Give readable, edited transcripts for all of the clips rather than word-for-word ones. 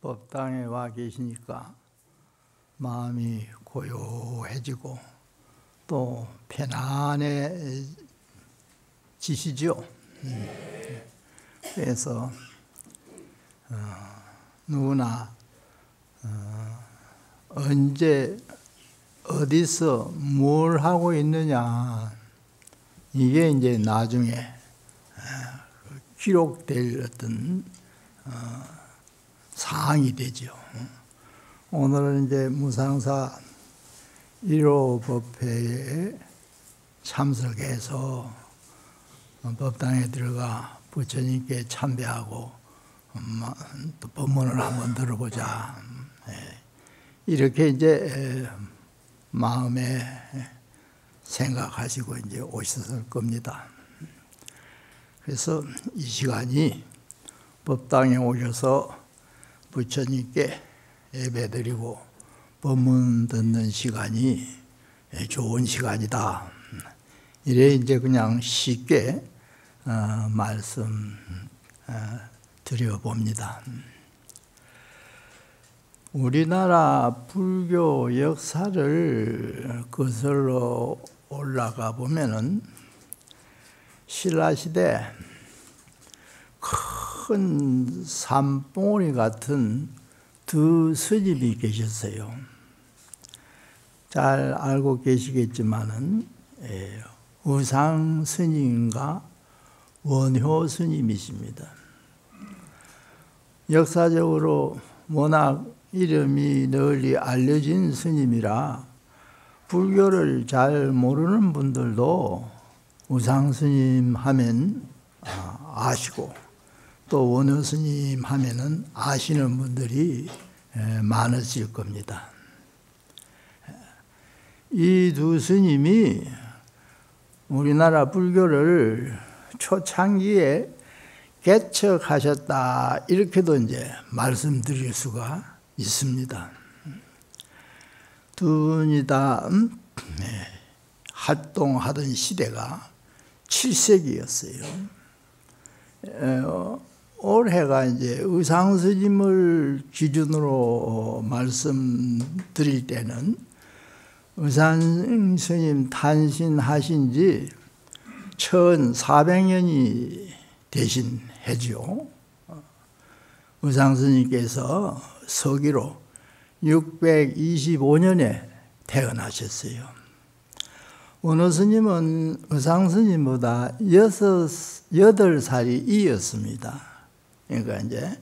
법당에 와 계시니까 마음이 고요해지고 또 편안해지시죠. 그래서 누구나 언제 어디서 뭘 하고 있느냐, 이게 이제 나중에 기록될 어떤 사항이 되죠. 오늘은 이제 무상사 1호 법회에 참석해서 법당에 들어가 부처님께 참배하고 또 법문을 한번 들어보자, 이렇게 이제 마음에 생각하시고 이제 오셨을 겁니다. 그래서 이 시간이 법당에 오셔서 부처님께 예배드리고 법문 듣는 시간이 좋은 시간이다, 이래 이제 그냥 쉽게 말씀 드려봅니다. 우리나라 불교 역사를 거슬러 올라가 보면은 신라시대 큰 산봉우리 같은 두 스님이 계셨어요. 잘 알고 계시겠지만은 우상 스님과 원효 스님이십니다. 역사적으로 워낙 이름이 널리 알려진 스님이라 불교를 잘 모르는 분들도 우상 스님 하면 아시고 또 원효 스님 하면은 아시는 분들이 많으실 겁니다. 이 두 스님이 우리나라 불교를 초창기에 개척하셨다, 이렇게도 이제 말씀드릴 수가 있습니다. 두 분이 다 활동하던 시대가 7세기였어요. 올해가 이제 의상스님을 기준으로 말씀드릴 때는 의상스님 탄신하신 지 1400년이 되신 해죠. 의상스님께서 서기로 625년에 태어나셨어요. 원효 스님은 의상스님보다 8살이 이었습니다. 그러니까 이제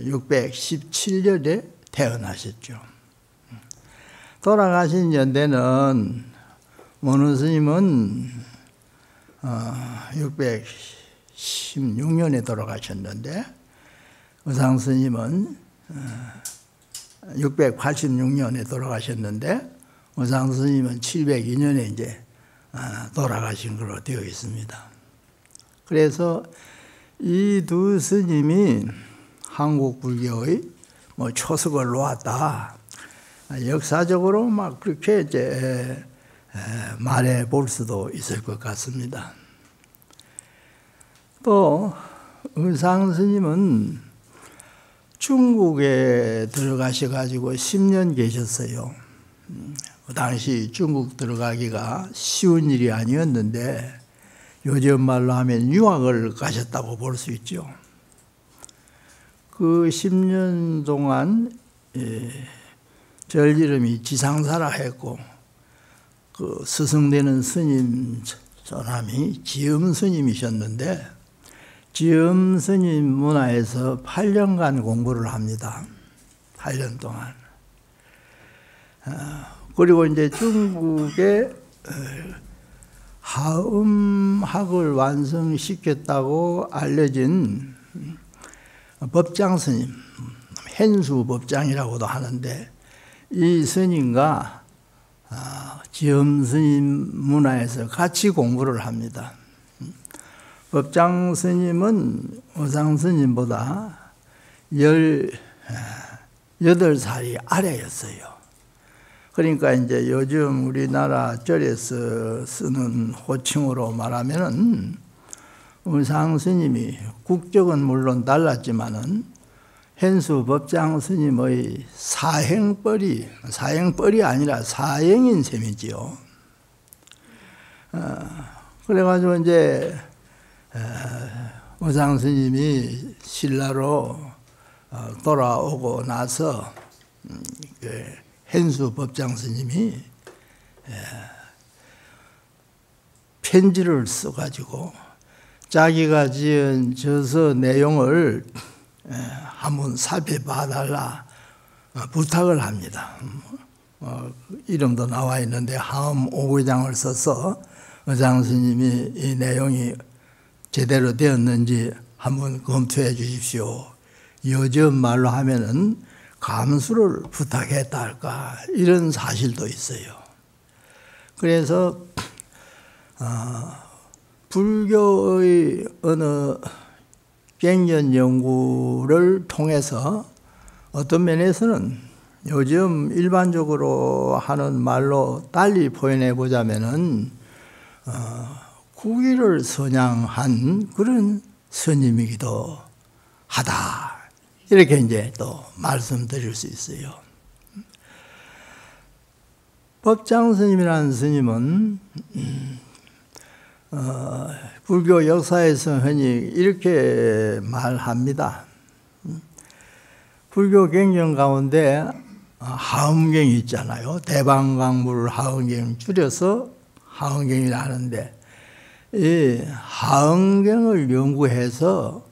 617년에 태어나셨죠. 돌아가신 연대는 원효 스님은 616년에 돌아가셨는데 의상스님은 686년에 돌아가셨는데 의상스님은 702년에 이제 돌아가신 걸로 되어 있습니다. 그래서 이 두 스님이 한국 불교의 초석을 놓았다, 역사적으로 막 그렇게 이제 말해 볼 수도 있을 것 같습니다. 또 의상스님은 중국에 들어가셔가지고 10년 계셨어요. 그 당시 중국 들어가기가 쉬운 일이 아니었는데 요즘 말로 하면 유학을 가셨다고 볼 수 있죠. 그 10년 동안 절 이름이 지상사라 했고 그 스승되는 스님 저남이 지음 스님이셨는데 지음 스님 문화에서 8년간 공부를 합니다. 8년 동안. 그리고 이제 중국의 하음학을 완성시켰다고 알려진 법장 스님, 현수 법장이라고도 하는데 이 스님과 지음 스님 문화에서 같이 공부를 합니다. 법장 스님은 의상 스님보다 18살이 아래였어요. 그러니까 이제 요즘 우리나라 절에서 쓰는 호칭으로 말하면은 의상 스님이 국적은 물론 달랐지만은 현수 법장 스님의 사행벌이 아니라 사행인 셈이지요. 그래가지고 이제 의상 스님이 신라로 돌아오고 나서 현수 법장 스님이 편지를 써가지고 자기가 지은 저서 내용을 한번 살펴봐달라 부탁을 합니다. 이름도 나와 있는데 하음 5구장을 써서 의상 스님이 이 내용이 제대로 되었는지 한번 검토해 주십시오. 요즘 말로 하면은 감수를 부탁했다 할까 이런 사실도 있어요. 그래서 불교의 어느 갱년 연구를 통해서 어떤 면에서는 요즘 일반적으로 하는 말로 달리 표현해 보자면은 구기를 선양한 그런 스님이기도 하다. 이렇게 이제 또 말씀드릴 수 있어요. 법장 스님이라는 스님은 불교 역사에서 흔히 이렇게 말합니다. 불교 경전 가운데 하음경이 있잖아요. 대방강물 하음경 줄여서 하음경이라 하는데 이 하음경을 연구해서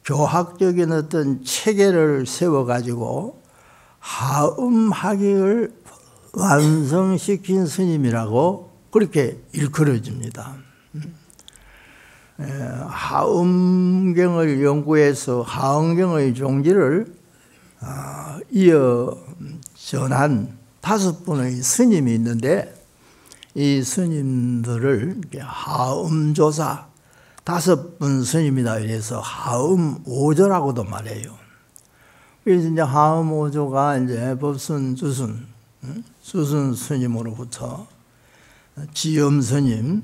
교학적인 어떤 체계를 세워가지고 하음학을 완성시킨 스님이라고 그렇게 일컬어집니다. 하음경을 연구해서 하음경의 종지를 이어 전한 5분의 스님이 있는데 이 스님들을 하음조사 5분 스님이다 이래서 하음오조라고도 말해요. 그래서 이제 하음오조가 이제 법순, 주순, 수순 스님으로부터 지엄 스님,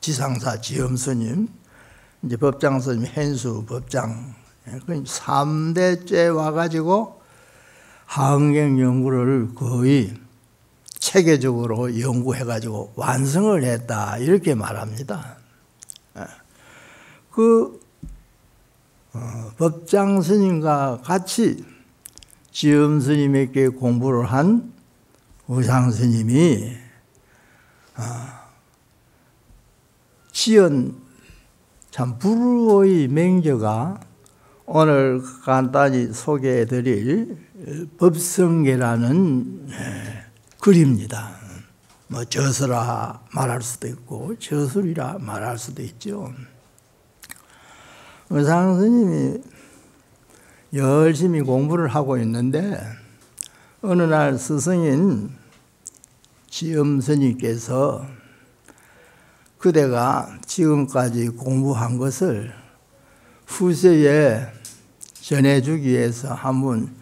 지상사 지엄 스님, 이제 법장 스님, 현수 법장, 3대째 와가지고 하음경 연구를 거의 체계적으로 연구해가지고 완성을 했다 이렇게 말합니다. 그 법장 스님과 같이 지엄 스님에게 공부를 한 의상 스님이 지은 참 불후의 맹저가 오늘 간단히 소개해드릴 법성계라는 글입니다. 뭐 저서라 말할 수도 있고 저술이라 말할 수도 있죠. 의상 스님이 열심히 공부를 하고 있는데 어느 날 스승인 지엄 스님께서 그대가 지금까지 공부한 것을 후세에 전해주기 위해서 한번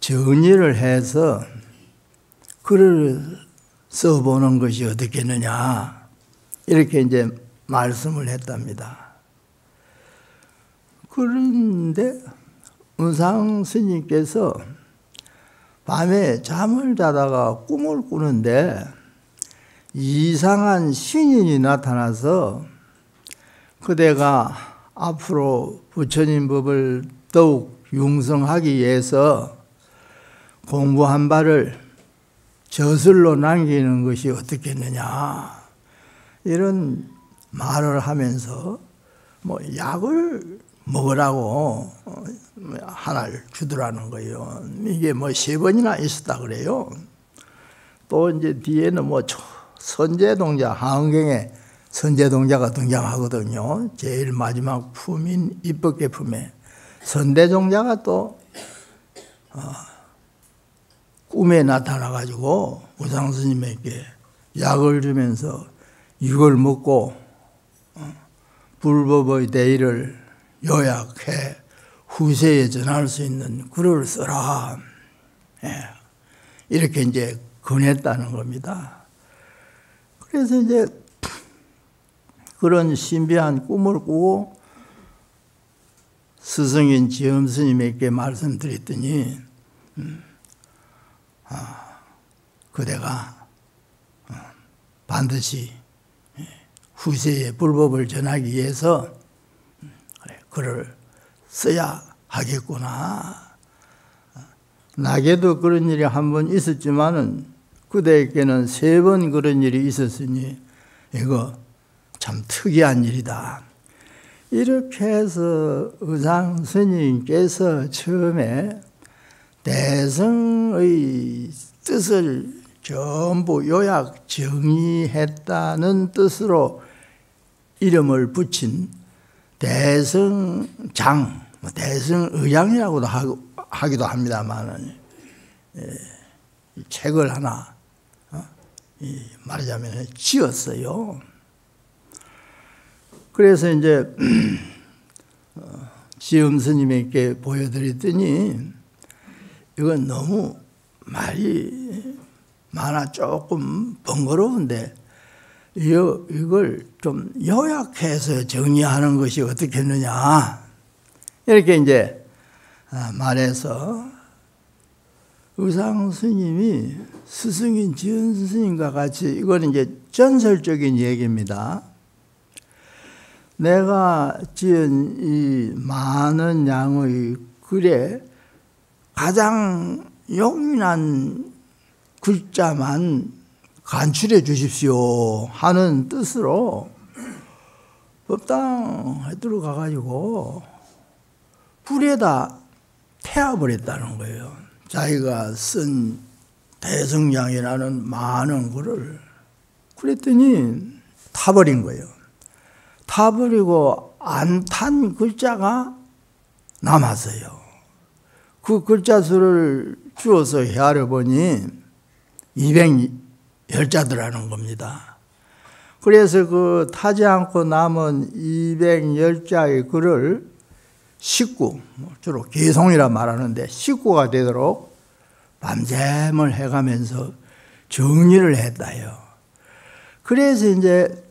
정리를 해서 글을 써보는 것이 어떻겠느냐 이렇게 이제 말씀을 했답니다. 그런데 의상 스님께서 밤에 잠을 자다가 꿈을 꾸는데 이상한 신인이 나타나서 그대가 앞으로 부처님 법을 더욱 융성하기 위해서 공부한 바를 저술로 남기는 것이 어떻겠느냐 이런 말을 하면서 뭐 약을 먹으라고 하나를 주더라는 거예요. 이게 뭐 3번이나 있었다 그래요. 또 이제 뒤에는 뭐 선제동자, 하음경에 선제동자가 등장하거든요. 제일 마지막 품인 입법계 품에 선대종자가 또 꿈에 나타나가지고 우상 스님에게 약을 주면서 이걸 먹고 불법의 대의를 요약해 후세에 전할 수 있는 글을 써라. 이렇게 이제 권했다는 겁니다. 그래서 이제 그런 신비한 꿈을 꾸고 스승인 지엄 스님에게 말씀드렸더니 그대가 반드시 후세에 불법을 전하기 위해서 글을 써야 하겠구나. 나에게도 그런 일이 한 번 있었지만은 그대에게는 3번 그런 일이 있었으니 이거 참 특이한 일이다. 이렇게 해서 의상 스님께서 처음에 대성의 뜻을 전부 요약 정의했다는 뜻으로 이름을 붙인 대성장, 대성의장이라고도 하기도 합니다만 책을 하나 말하자면 지었어요. 그래서 이제 지엄 스님에게 보여드렸더니 이건 너무 말이 많아 조금 번거로운데 이걸 좀 요약해서 정리하는 것이 어떻겠느냐 이렇게 이제 말해서 의상 스님이 스승인 지엄 스님과 같이 이건 이제 전설적인 얘기입니다. 내가 지은 이 많은 양의 글에 가장 용인한 글자만 간추려 주십시오 하는 뜻으로 법당에 들어가가지고 불에다 태워버렸다는 거예요. 자기가 쓴 대성량이라는 많은 글을. 그랬더니 타버린 거예요. 타버리고 안 탄 글자가 남았어요. 그 글자 수를 주어서 헤아려 보니 210자더라는 겁니다. 그래서 그 타지 않고 남은 210자의 글을 식구, 주로 개송이라 말하는데 식구가 되도록 밤샘을 해가면서 정리를 했다요. 그래서 이제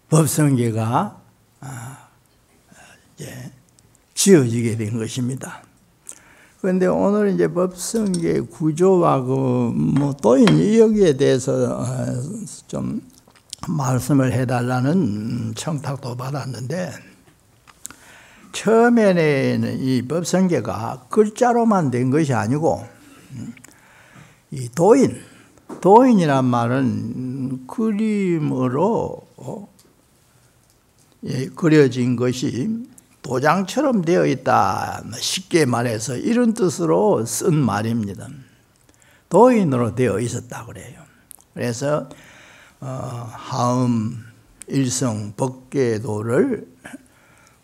법성계가 이제 지어지게 된 것입니다. 그런데 오늘 이제 법성계 구조와 도인 여기에 대해서 좀 말씀을 해달라는 청탁도 받았는데, 처음에는 이 법성계가 글자로만 된 것이 아니고 이 도인이란 말은 그림으로 그려진 것이 도장처럼 되어 있다. 쉽게 말해서 이런 뜻으로 쓴 말입니다. 도인으로 되어 있었다 그래요. 그래서 하음 일성 법계도를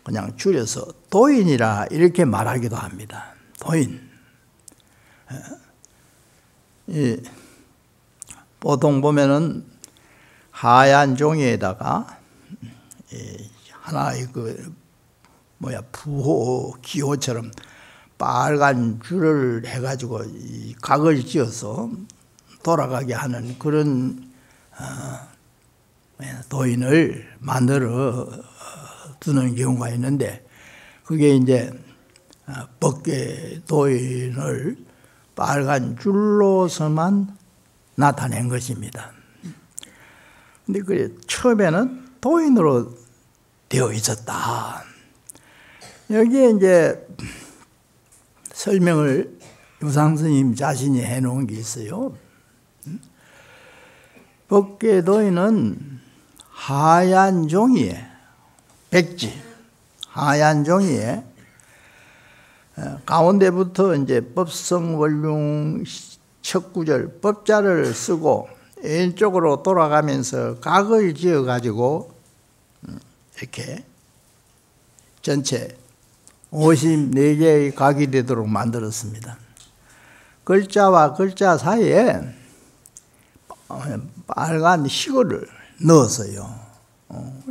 그냥 줄여서 도인이라 이렇게 말하기도 합니다. 도인. 보통 보면은 하얀 종이에다가 하나의 부호 기호처럼 빨간 줄을 해가지고 각을 지어서 돌아가게 하는 그런 도인을 만들어 두는 경우가 있는데, 그게 이제 법계 도인을 빨간 줄로서만 나타낸 것입니다. 근데 그게 처음에는 도인으로 되어 있었다. 여기에 이제 설명을 유상스님 자신이 해놓은 게 있어요. 법계 도인은 하얀 종이에, 백지, 하얀 종이에 가운데부터 이제 법성원룡 첫 구절 법자를 쓰고 왼쪽으로 돌아가면서 각을 지어가지고 이렇게 전체 54개의 각이 되도록 만들었습니다. 글자와 글자 사이에 빨간 희거를 넣었어요.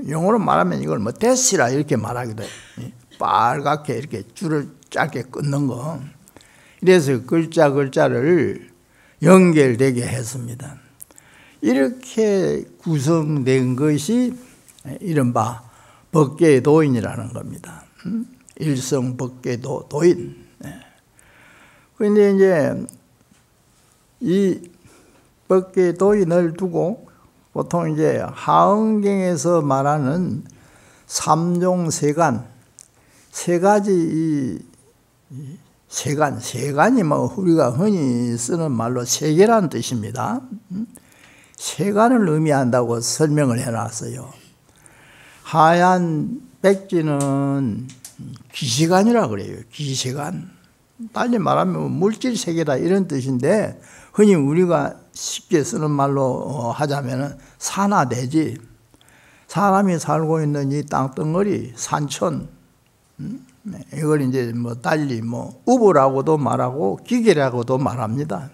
영어로 말하면 이걸 데시라 이렇게 말하기도 해요. 빨갛게 이렇게 줄을 짧게 끊는 거. 이래서 글자를 연결되게 했습니다. 이렇게 구성된 것이 이른바 법계도인이라는 겁니다. 일성 법계도 도인. 그런데 이제 이 법계도인을 두고 보통 이제 하흥경에서 말하는 삼종세간, 세 가지 세간이 뭐 우리가 흔히 쓰는 말로 세계라는 뜻입니다. 세간을 의미한다고 설명을 해놨어요. 하얀 백지는 기시간이라 그래요. 기시간. 빨리 말하면 물질 세계다 이런 뜻인데 흔히 우리가 쉽게 쓰는 말로 하자면 산하대지. 사람이 살고 있는 이 땅덩어리, 산천, 이걸 이제 뭐 달리 뭐 우보라고도 말하고 기계라고도 말합니다.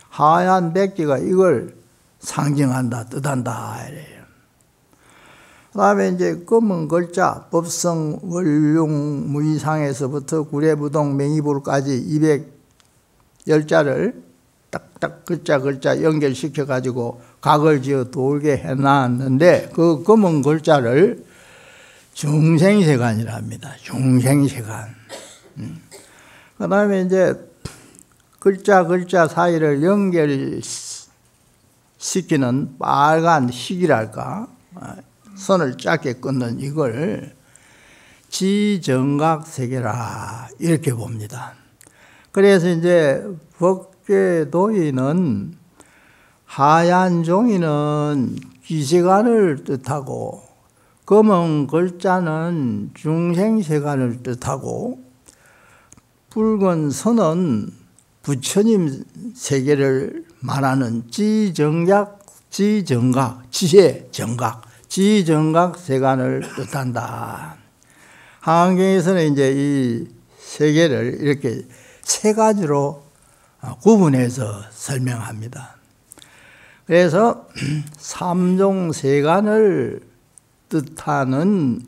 하얀 백지가 이걸 상징한다, 뜻한다 이래요. 그다음에 이제 검은 글자, 법성, 원룡, 무이상에서부터 구례부동, 맹이불까지 210자를 딱딱 글자 연결시켜 가지고 각을 지어 돌게 해놨는데 그 검은 글자를 중생세간이라 합니다. 중생세간. 그 다음에 이제 글자 사이를 연결시키는 빨간 식이랄까, 선을 짧게 끊는 이걸 지정각세계라 이렇게 봅니다. 그래서 이제 법계도인은 하얀 종이는 기세간을 뜻하고 검은 글자는 중생세간을 뜻하고 붉은 선은 부처님 세계를 말하는 지정각, 지혜 정각, 지정각 세간을 뜻한다. 하흥경에서는 이제 이 세계를 이렇게 세 가지로 구분해서 설명합니다. 그래서 삼종세간을 뜻하는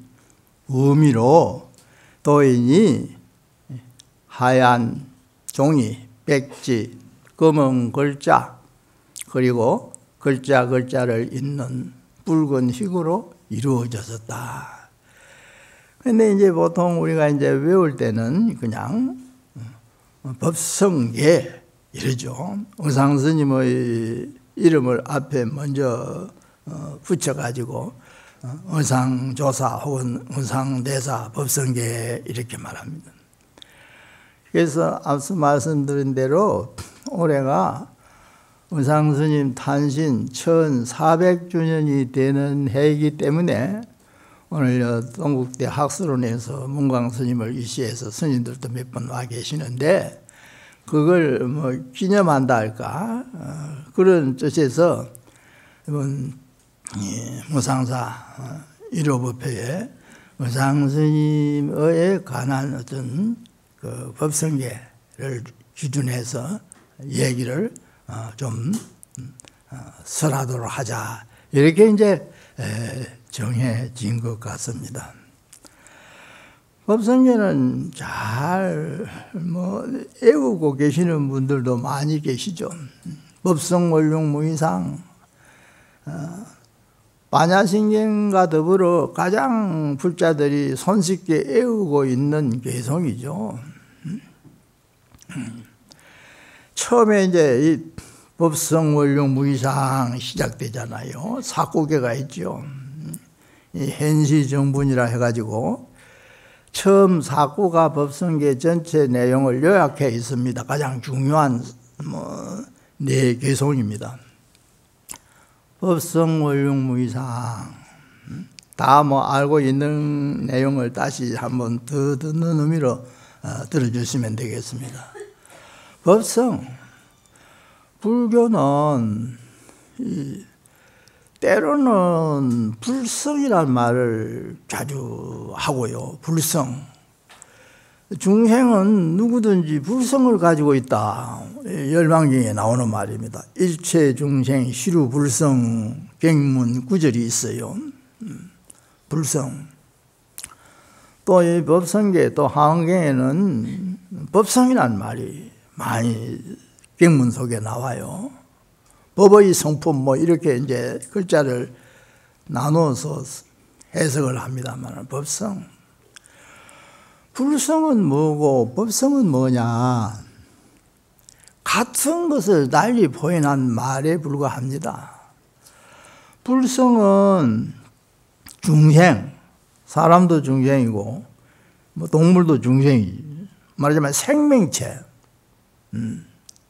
의미로 도인이 하얀 종이, 백지, 검은 글자, 그리고 글자를 잇는 붉은 흙으로 이루어졌었다. 근데 이제 보통 우리가 이제 외울 때는 그냥 법성계 이러죠. 의상스님의 이름을 앞에 먼저 붙여가지고 의상조사 혹은 의상대사 법성계 이렇게 말합니다. 그래서 앞서 말씀드린 대로 올해가 의상스님 탄신 1400주년이 되는 해이기 때문에 오늘 동국대 학술원에서 문광스님을 이시해서 스님들도 몇 번 와 계시는데 그걸 뭐 기념한다 할까 그런 뜻에서 이번 무상사 1호법회에 의상스님에 관한 어떤 그 법성계를 기준해서 얘기를 좀 설하도록 하자 이렇게 이제 정해진 것 같습니다. 법성계는 잘 뭐 애우고 계시는 분들도 많이 계시죠. 법성 원룡 무이상 반야신경과 더불어 가장 불자들이 손쉽게 애우고 있는 개성이죠. 처음에 이제 이 법성 원룡 무이상 시작되잖아요. 사구계가 있죠. 이 현시정분이라 해가지고 처음 사구가 법성계 전체 내용을 요약해 있습니다. 가장 중요한 네 개송입니다. 법성 원룡 무이상 다 알고 있는 내용을 다시 한번 더 듣는 의미로 들어주시면 되겠습니다. 법성, 불교는 때로는 불성이라는 말을 자주 하고요. 불성. 중생은 누구든지 불성을 가지고 있다. 열반경에 나오는 말입니다. 일체 중생 시루 불성 갱문 구절이 있어요. 불성. 또 이 법성계 또 하흥경에는 법성이라는 말이 많이 갱문 속에 나와요. 법의 성품 이렇게 이제 글자를 나눠서 해석을 합니다만 법성. 불성은 뭐고 법성은 뭐냐? 같은 것을 달리 표현한 말에 불과합니다. 불성은 중생, 사람도 중생이고 뭐 동물도 중생이지. 말하자면 생명체,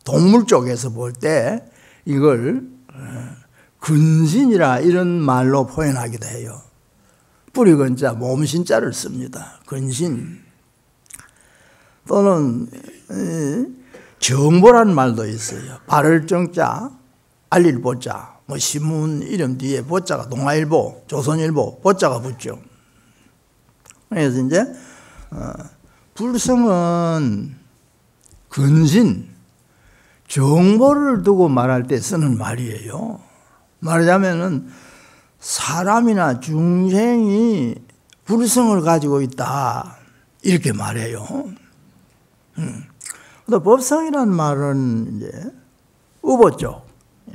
동물 쪽에서 볼 때 이걸 근신이라 이런 말로 표현하기도 해요. 뿌리근자, 몸신자를 씁니다. 근신. 또는 정보라는 말도 있어요. 발을 정자, 알릴 보자. 뭐 신문 이름 뒤에 보자가 동아일보, 조선일보 보자가 붙죠. 그래서 이제 불성은 근신, 정보를 두고 말할 때 쓰는 말이에요. 말하자면은 사람이나 중생이 불성을 가지고 있다 이렇게 말해요. 또 법성이라는 말은 이제 의보 쪽,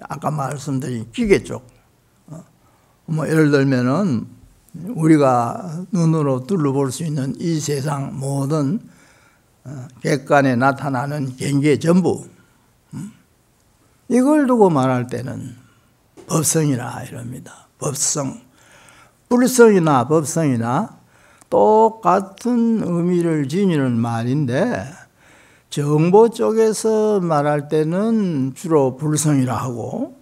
아까 말씀드린 기계 쪽. 뭐 예를 들면은 우리가 눈으로 둘러볼 수 있는 이 세상 모든 객관에 나타나는 경계 전부, 이걸 두고 말할 때는 법성이라 이럽니다. 법성. 불성이나 법성이나 똑같은 의미를 지니는 말인데 정보 쪽에서 말할 때는 주로 불성이라 하고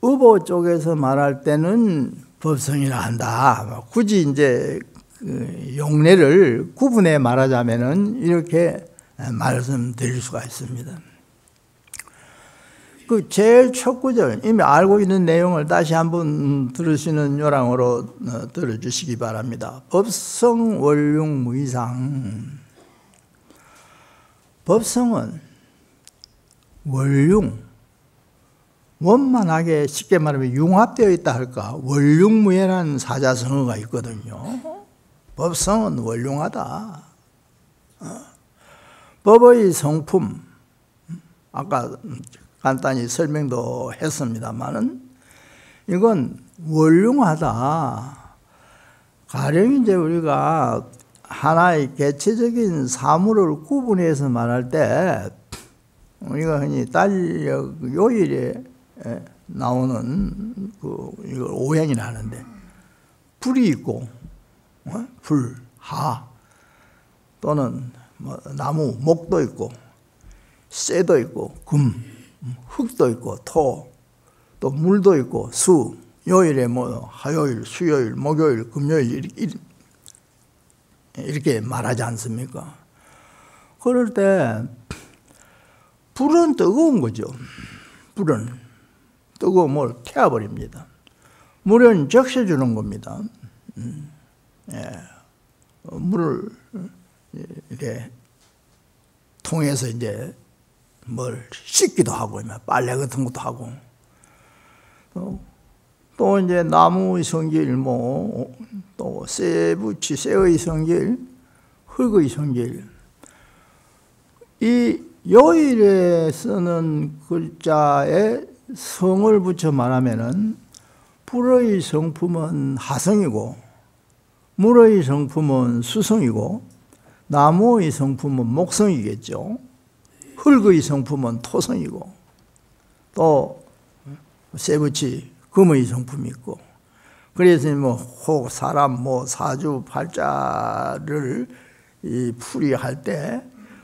의보 쪽에서 말할 때는 법성이라 한다. 굳이 이제 용례를 구분해 말하자면은 이렇게 말씀드릴 수가 있습니다. 그 제일 첫 구절, 이미 알고 있는 내용을 다시 한번 들으시는 요랑으로 들어주시기 바랍니다. 법성 원융 무이상. 법성은 원융, 원만하게 쉽게 말하면 융합되어 있다 할까? 원융무예라는 사자성어가 있거든요. 법성은 원융하다. 법의 성품, 아까 간단히 설명도 했습니다만은 이건 원융하다. 가령 이제 우리가 하나의 개체적인 사물을 구분해서 말할 때 우리가 흔히 달력 요일에 나오는 이걸 오행이라 하는데 불이 있고 불, 하 또는 뭐 나무, 목도 있고 쇠도 있고 금, 흙도 있고 토, 또 물도 있고 수, 요일에 뭐 화요일, 수요일, 목요일, 금요일 이렇게 말하지 않습니까? 그럴 때 불은 뜨거운 거죠. 불은 뜨거운 물 태워버립니다. 물은 적셔주는 겁니다. 물을 이렇게 통해서 이제 뭘 씻기도 하고 빨래 같은 것도 하고 또 이제 나무의 성질 또 쇠붙이 쇠의 성질 흙의 성질 이 요일에 쓰는 글자에 성을 붙여 말하면은 불의 성품은 하성이고 물의 성품은 수성이고 나무의 성품은 목성이겠죠. 흙의 성품은 토성이고 또 쇠붙이 금의 성품이 있고 그래서 뭐 혹 사람 뭐 사주 팔자를 이 풀이할 때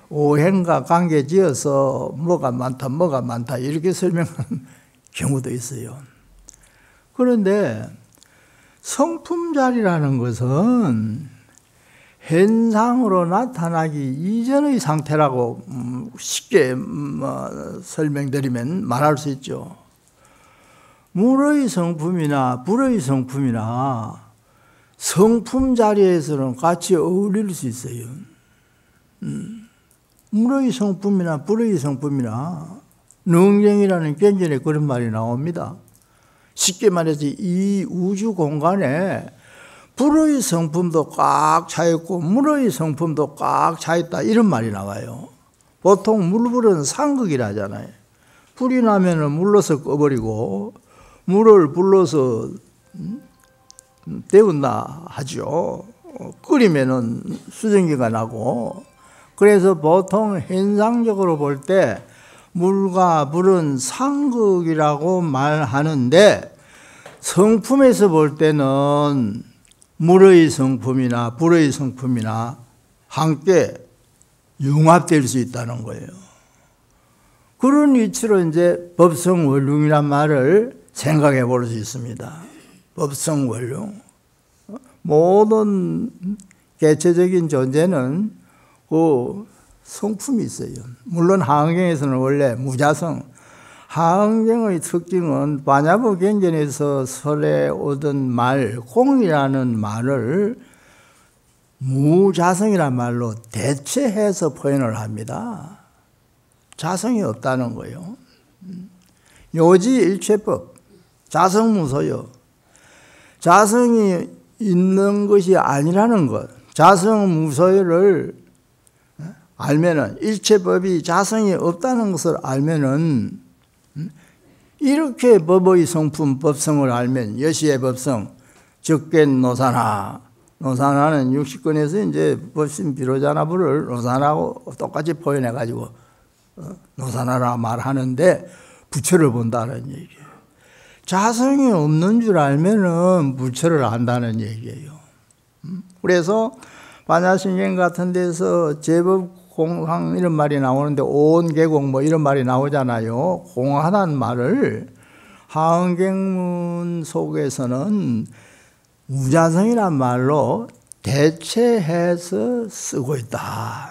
오행과 관계 지어서 뭐가 많다 이렇게 설명하는 경우도 있어요. 그런데 성품자리라는 것은 현상으로 나타나기 이전의 상태라고 쉽게 설명드리면 말할 수 있죠. 물의 성품이나 불의 성품이나 성품 자리에서는 같이 어울릴 수 있어요. 물의 성품이나 불의 성품이나 능정이라는 견전에 그런 말이 나옵니다. 쉽게 말해서 이 우주 공간에 불의 성품도 꽉 차있고 물의 성품도 꽉 차있다 이런 말이 나와요. 보통 물불은 상극이라 하잖아요. 불이 나면은 물러서 꺼버리고 물을 불러서 데운다 하죠. 끓이면은 수증기가 나고. 그래서 보통 현상적으로 볼 때 물과 물은 상극이라고 말하는데, 성품에서 볼 때는 물의 성품이나 불의 성품이나 함께 융합될 수 있다는 거예요. 그런 위치로 이제 법성원륜이란 말을 생각해 볼 수 있습니다. 법성원륜. 모든 개체적인 존재는 그 성품이 있어요. 물론 하은경에서는 원래 무자성, 하은경의 특징은 반야부 경전에서 설에 오던 말, 공이라는 말을 무자성이란 말로 대체해서 표현을 합니다. 자성이 없다는 거예요. 요지일체법, 자성무소요. 자성이 있는 것이 아니라는 것, 자성무소를 알면은, 일체법이 자성이 없다는 것을 알면은, 이렇게 법의 성품, 법성을 알면, 여시의 법성, 적겐 노사나, 노사나는 60권에서 이제 법신 비로자나부를 노사나하고 똑같이 표현해가지고 노사나라 말하는데, 부처를 본다는 얘기예요. 자성이 없는 줄 알면은 부처를 안다는 얘기예요. 그래서 반야신경 같은 데서 제법 공항 이런 말이 나오는데, 온계공 뭐 이런 말이 나오잖아요. 공하다는 말을 하은경문 속에서는 무자성이란 말로 대체해서 쓰고 있다.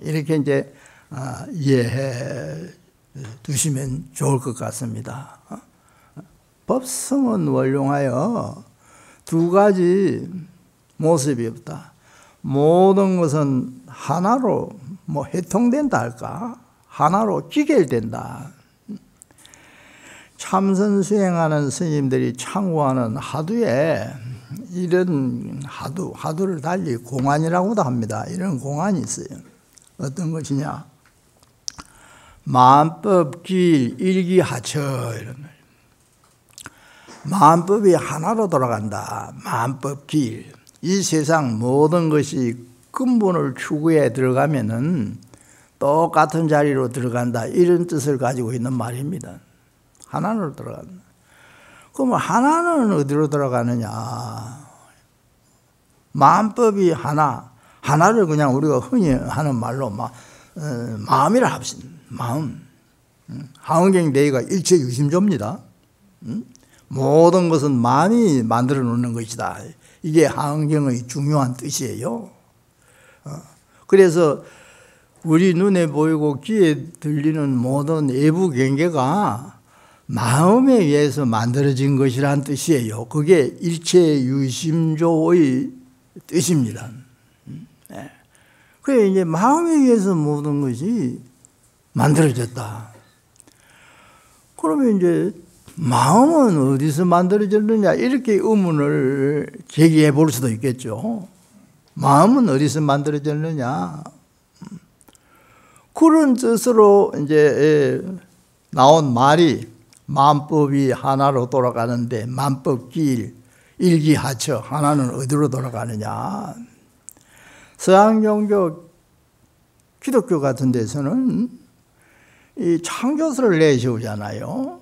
이렇게 이제 이해해 두시면 좋을 것 같습니다. 법성은 원룡하여 두 가지 모습이 없다. 모든 것은 하나로 해통된다 할까? 하나로 기결된다. 참선 수행하는 스님들이 창구하는 하두에 이런 하두를 달리 공안이라고도 합니다. 이런 공안이 있어요. 어떤 것이냐? 만법, 길, 일기하처 이런 거예요. 만법이 하나로 돌아간다. 만법, 길. 이 세상 모든 것이 근본을 추구해 들어가면은 똑같은 자리로 들어간다. 이런 뜻을 가지고 있는 말입니다. 하나로 들어간다. 그럼 하나는 어디로 들어가느냐? 만법이 하나를 그냥 우리가 흔히 하는 말로 마음이라 합시다. 마음. 하은경 내의가 일체유심조입니다. 모든 것은 마음이 만들어 놓는 것이다. 이게 하은경의 중요한 뜻이에요. 그래서 우리 눈에 보이고 귀에 들리는 모든 외부 경계가 마음에 의해서 만들어진 것이란 뜻이에요. 그게 일체유심조의 뜻입니다. 그래 이제 마음에 의해서 모든 것이 만들어졌다. 그러면 이제 마음은 어디서 만들어졌느냐 이렇게 의문을 제기해 볼 수도 있겠죠. 마음은 어디서 만들어졌느냐? 그런 뜻으로 이제 나온 말이 만법이 하나로 돌아가는데 만법길 일기하처 하나는 어디로 돌아가느냐? 서양 종교 기독교 같은 데서는 이 창조설을 내세우잖아요.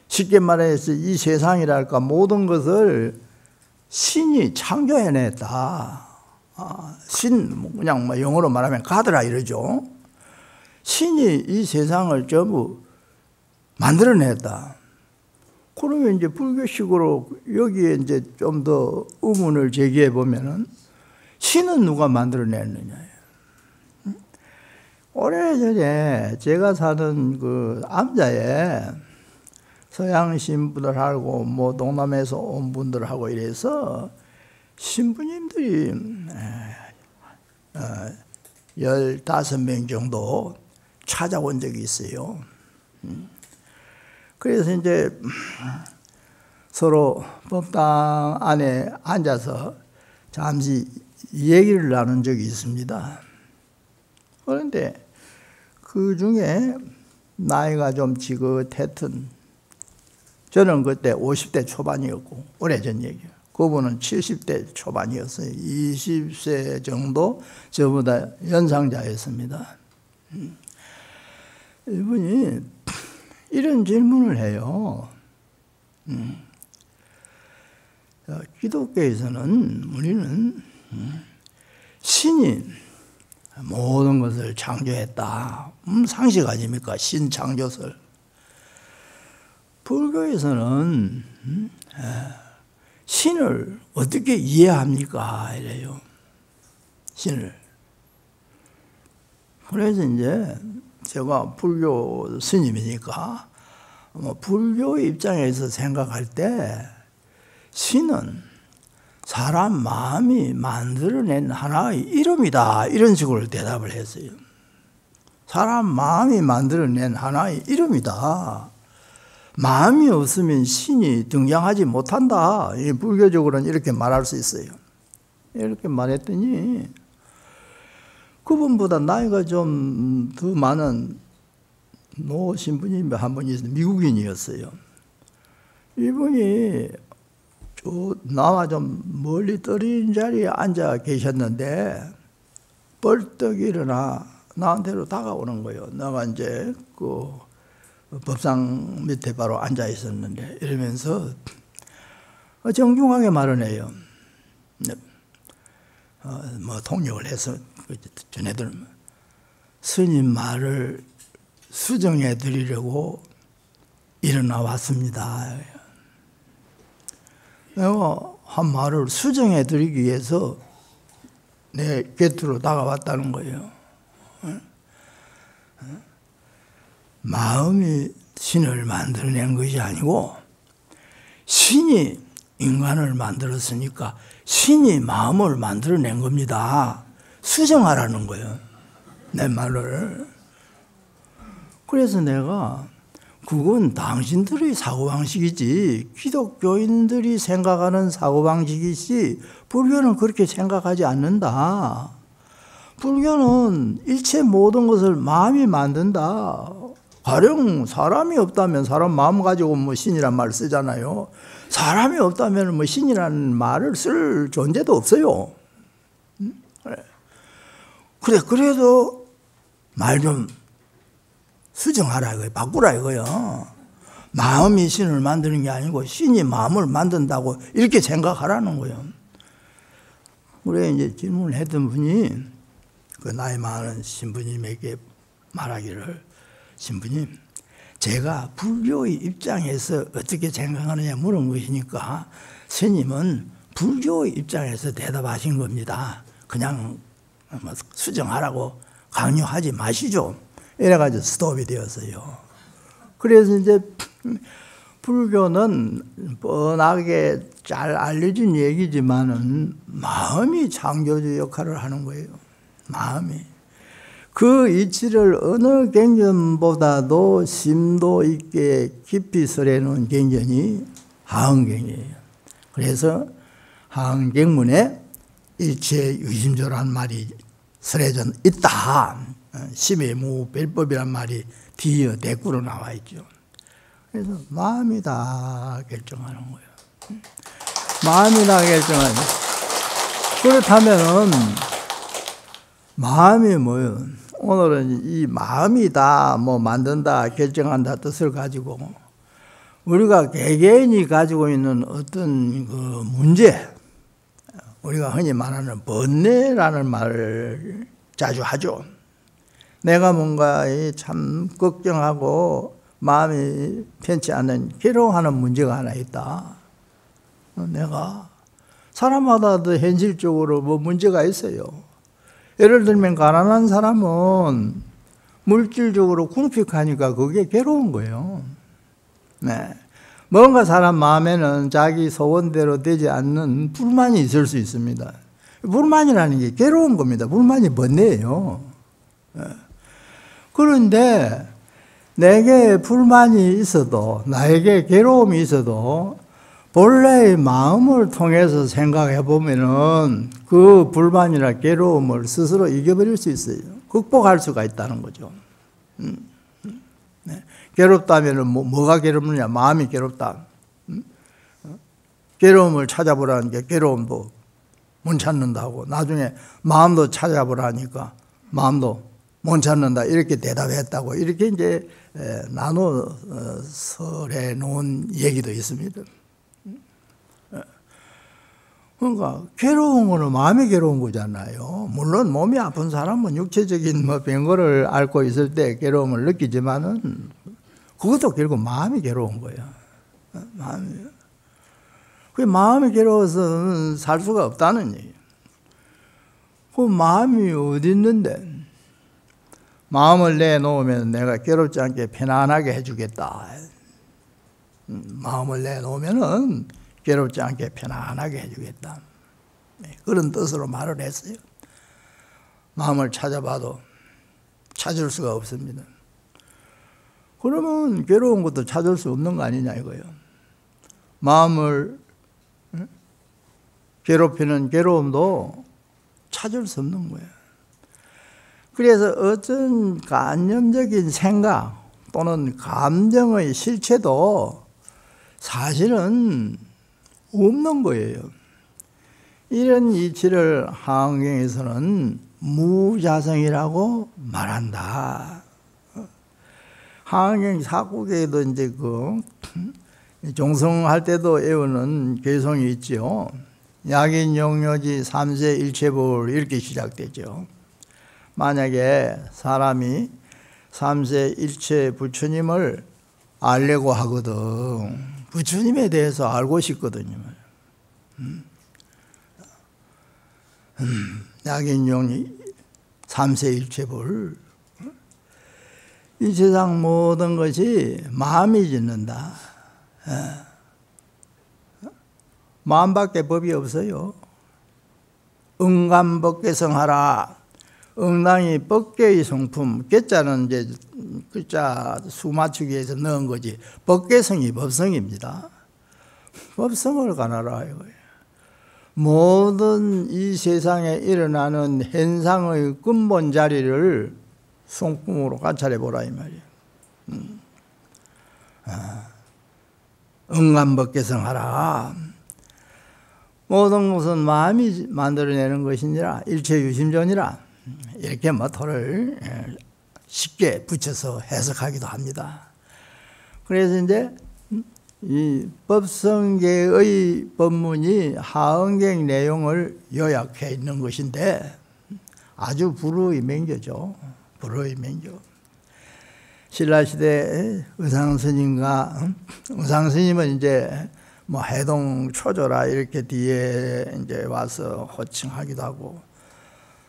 쉽게 말해서 이 세상이랄까 모든 것을 신이 창조해냈다. 신, 그냥 영어로 말하면 가드라 이러죠. 신이 이 세상을 전부 만들어냈다. 그러면 이제 불교식으로 여기에 이제 좀 더 의문을 제기해 보면은 신은 누가 만들어냈느냐. 오래전에 제가 사는 그 암자에 서양 신분들하고 뭐 동남에서 온 분들하고 이래서 신부님들이 15명 정도 찾아온 적이 있어요. 그래서 이제 서로 법당 안에 앉아서 잠시 얘기를 나눈 적이 있습니다. 그런데 그 중에 나이가 좀 지긋했던, 저는 그때 50대 초반이었고, 오래전 얘기예요. 그분은 70대 초반이었어요. 20세 정도 저보다 연상자였습니다. 이분이 이런 질문을 해요. 기독교에서는 우리는 신이 모든 것을 창조했다. 상식 아닙니까? 신창조설. 불교에서는 신을 어떻게 이해합니까? 이래요. 신을. 그래서 이제 제가 불교 스님이니까 불교 입장에서 생각할 때 신은 사람 마음이 만들어낸 하나의 이름이다. 이런 식으로 대답을 했어요. 사람 마음이 만들어낸 하나의 이름이다. 마음이 없으면 신이 등장하지 못한다. 불교적으로는 이렇게 말할 수 있어요. 이렇게 말했더니 그분보다 나이가 좀 더 많은 노 신부님이 한 분이 있어요. 미국인이었어요. 이분이 나와 좀 멀리 떨어진 자리에 앉아 계셨는데 벌떡 일어나 나한테로 다가오는 거예요. 내가 이제 그 법상 밑에 바로 앉아 있었는데 이러면서 정중하게 말을 해요. 뭐 통역을 해서 전해들 스님 말을 수정해 드리려고 일어나 왔습니다. 내가 한 말을 수정해 드리기 위해서 내 곁으로 다가왔다는 거예요. 마음이 신을 만들어낸 것이 아니고 신이 인간을 만들었으니까 신이 마음을 만들어낸 겁니다. 수정하라는 거예요. 내 말을. 그래서 내가 그건 당신들의 사고방식이지 기독교인들이 생각하는 사고방식이지 불교는 그렇게 생각하지 않는다. 불교는 일체 모든 것을 마음이 만든다. 가령 사람이 없다면 사람 마음 가지고 뭐 신이란 말을 쓰잖아요. 사람이 없다면 뭐 신이라는 말을 쓸 존재도 없어요. 그래, 그래도 말 좀 수정하라 이거예요. 바꾸라 이거예요. 마음이 신을 만드는 게 아니고 신이 마음을 만든다고 이렇게 생각하라는 거예요. 그래 이제 질문을 했던 분이 그 나이 많은 신부님에게 말하기를 신부님, 제가 불교의 입장에서 어떻게 생각하느냐 물은 것이니까 스님은 불교의 입장에서 대답하신 겁니다. 그냥 수정하라고 강요하지 마시죠. 이래가지고 스톱이 되었어요. 그래서 이제 불교는 뻔하게 잘 알려진 얘기지만은 마음이 창조주 역할을 하는 거예요. 마음이. 그 이치를 어느 경전보다도 심도 있게 깊이 설해놓은 경전이 하흥경이에요. 그래서 하흥경문에 일체 유심조라는 말이 설해져 있다. 심의무별법이란 말이 뒤에 대꾸로 나와 있죠. 그래서 마음이 다 결정하는 거예요. 마음이 다 결정하는 거예요. 그렇다면 마음이 뭐예요? 오늘은 이 마음이 다 뭐 만든다, 결정한다 뜻을 가지고 우리가 개개인이 가지고 있는 어떤 그 문제, 우리가 흔히 말하는 번뇌라는 말을 자주 하죠. 내가 뭔가 참 걱정하고 마음이 편치 않은 괴로워하는 문제가 하나 있다. 내가 사람마다 현실적으로 뭐 문제가 있어요. 예를 들면 가난한 사람은 물질적으로 궁핍하니까 그게 괴로운 거예요. 네. 뭔가 사람 마음에는 자기 소원대로 되지 않는 불만이 있을 수 있습니다. 불만이라는 게 괴로운 겁니다. 불만이 번뇌예요. 네. 그런데 내게 불만이 있어도 나에게 괴로움이 있어도 본래의 마음을 통해서 생각해 보면은 그 불만이나 괴로움을 스스로 이겨버릴 수 있어요. 극복할 수가 있다는 거죠. 네. 괴롭다면은 뭐가 괴롭느냐? 마음이 괴롭다. 괴로움을 찾아보라는 게 괴로움도 못 찾는다고, 나중에 마음도 찾아보라니까 마음도 못 찾는다, 이렇게 대답했다고, 이렇게 이제 나눠 설해 놓은 얘기도 있습니다. 그러니까 괴로운 거는 마음이 괴로운 거잖아요. 물론 몸이 아픈 사람은 육체적인 뭐 병거를 앓고 있을 때 괴로움을 느끼지만은 그것도 결국 마음이 괴로운 거예요. 마음이 괴로워서는 살 수가 없다는 얘기예요. 그 마음이 어디 있는데, 마음을 내놓으면 내가 괴롭지 않게 편안하게 해주겠다. 마음을 내놓으면은 괴롭지 않게 편안하게 해주겠다. 그런 뜻으로 말을 했어요. 마음을 찾아봐도 찾을 수가 없습니다. 그러면 괴로운 것도 찾을 수 없는 거 아니냐 이거예요. 마음을 괴롭히는 괴로움도 찾을 수 없는 거예요. 그래서 어떤 간념적인 생각 또는 감정의 실체도 사실은 없는 거예요. 이런 이치를 하은경에서는 무자성이라고 말한다. 하은경 사국에도 이제 종성할 때도 외우는 개성이 있죠. 약인용료지 삼세 일체불, 이렇게 시작되죠. 만약에 사람이 삼세 일체 부처님을 알려고 하거든, 부처님에 대해서 알고 싶거든요. 약인용 삼세 일체불, 이 세상 모든 것이 마음이 짓는다. 마음밖에 법이 없어요. 응감법계성하라. 응당이 법계의 성품, 깨자는 이제 글자 수 맞추기 위해서 넣은 거지, 법계성이 법성입니다. 법성을 가나라 이거예요. 모든 이 세상에 일어나는 현상의 근본 자리를 성품으로 관찰해 보라 이 말이에요. 응감법계성하라. 모든 것은 마음이 만들어내는 것이니라, 일체유심존이라, 이렇게 토를 쉽게 붙여서 해석하기도 합니다. 그래서 이제 이 법성계의 법문이 하은경 내용을 요약해 있는 것인데 아주 불의 맹교죠. 불의 맹교. 신라시대 의상스님과, 의상스님은 이제 뭐 해동 초조라 이렇게 뒤에 이제 와서 호칭하기도 하고,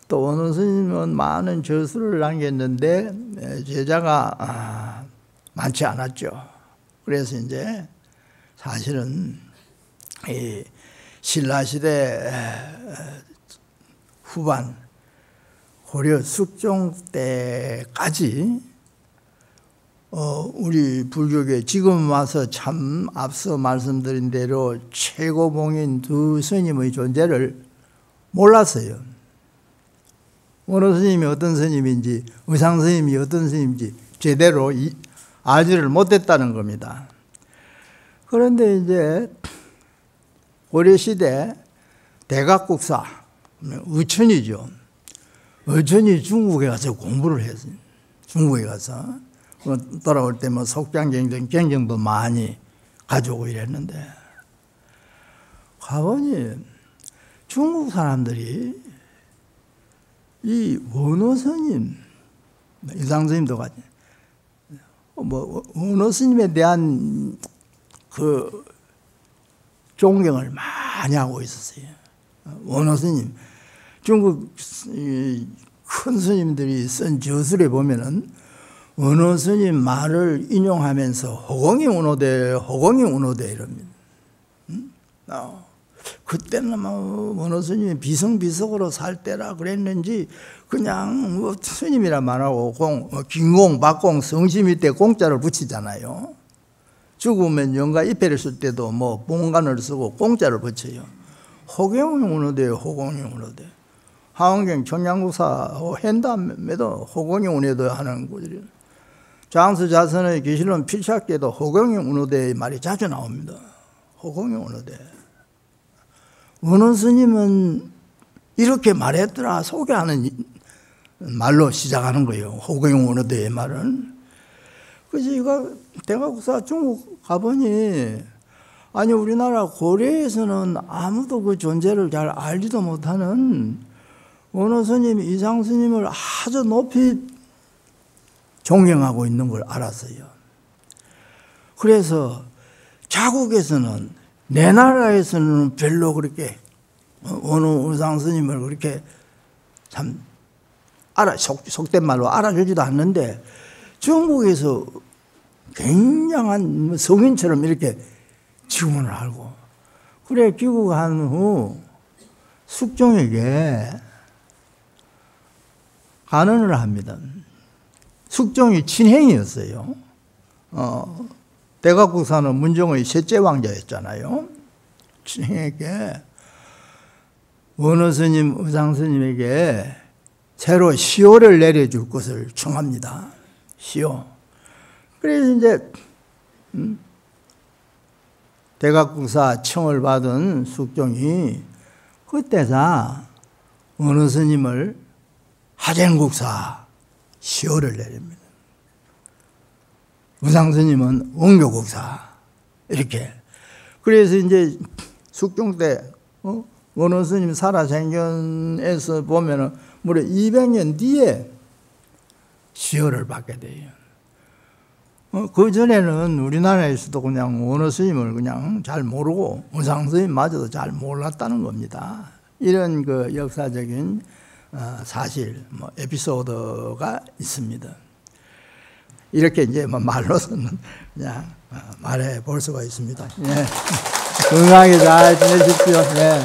또 원효스님은 많은 저수를 남겼는데 제자가 많지 않았죠. 그래서 이제 사실은 이 신라시대 후반 고려 숙종 때까지 우리 불교계 지금 와서 참 앞서 말씀드린 대로 최고봉인 두 스님의 존재를 몰랐어요. 원효 스님이 어떤 스님인지, 의상 스님이 어떤 스님인지 제대로 알지를 못했다는 겁니다. 그런데 이제 고려시대 대각국사 의천이죠. 의천이 중국에 가서 공부를 했어요. 중국에 가서 돌아올 때 뭐 속장 경정도 많이 가져오고 이랬는데, 가보니 중국 사람들이 이 원효 스님, 이상 스님도 같이 뭐 원효 스님에 대한 그 존경을 많이 하고 있었어요. 원효 스님, 중국 큰 스님들이 쓴 저술에 보면은 원효 스님 말을 인용하면서 허공이 운호대, 허공이 운호대 이럽니다. 그때는 뭐 원효 스님이 비성비석으로 살 때라 그랬는지 그냥 뭐 스님이라 말하고 긴공, 박공, 성시 밑에 공자를 붙이잖아요. 죽으면 영가 이패를 쓸 때도 뭐 봉간을 쓰고 공자를 붙여요. 허공이 운호대, 허공이 운호대. 하은경 청량국사 현담에도 허공이 운호대 하는 거죠. 장수자선의 기실론 필착계도 허공이 운호대의 말이 자주 나옵니다. 허공이 운호대. 원호 스님은 이렇게 말했더라 소개하는 말로 시작하는 거예요. 호경 원호대의 말은. 그래서 이거 대각국사 중국 가보니 아니 우리나라 고려에서는 아무도 그 존재를 잘 알지도 못하는 원호 스님, 이상 스님을 아주 높이 존경하고 있는 걸 알았어요. 그래서 자국에서는 내 나라에서는 별로 그렇게 원호 의상 스님을 그렇게 참 속된 말로 알아주지도 않는데 중국에서 굉장한 성인처럼 이렇게 지원을 하고 그래 귀국한 후 숙종에게 간언을 합니다. 숙종이 친행이었어요. 대각국사는 문종의 셋째 왕자였잖아요. 친행에게 원호 스님, 의상 스님에게 새로 시호를 내려줄 것을 청합니다. 시호. 그래서 이제 대각국사 청을 받은 숙종이 그때자 원호 스님을 하쟁국사 시호를 내립니다. 의상 스님은 원교국사 이렇게. 그래서 이제 숙종 때 원호 스님 살아생전에서 보면은 무려 200년 뒤에 시호를 받게 돼요. 그 전에는 우리나라에서도 그냥 원호 스님을 그냥 잘 모르고 의상 스님마저도 잘 몰랐다는 겁니다. 이런 그 역사적인 사실, 에피소드가 있습니다. 이렇게 이제 말로서는 그냥 말해 볼 수가 있습니다. 예. 건강하게 잘 지내십시오. 예.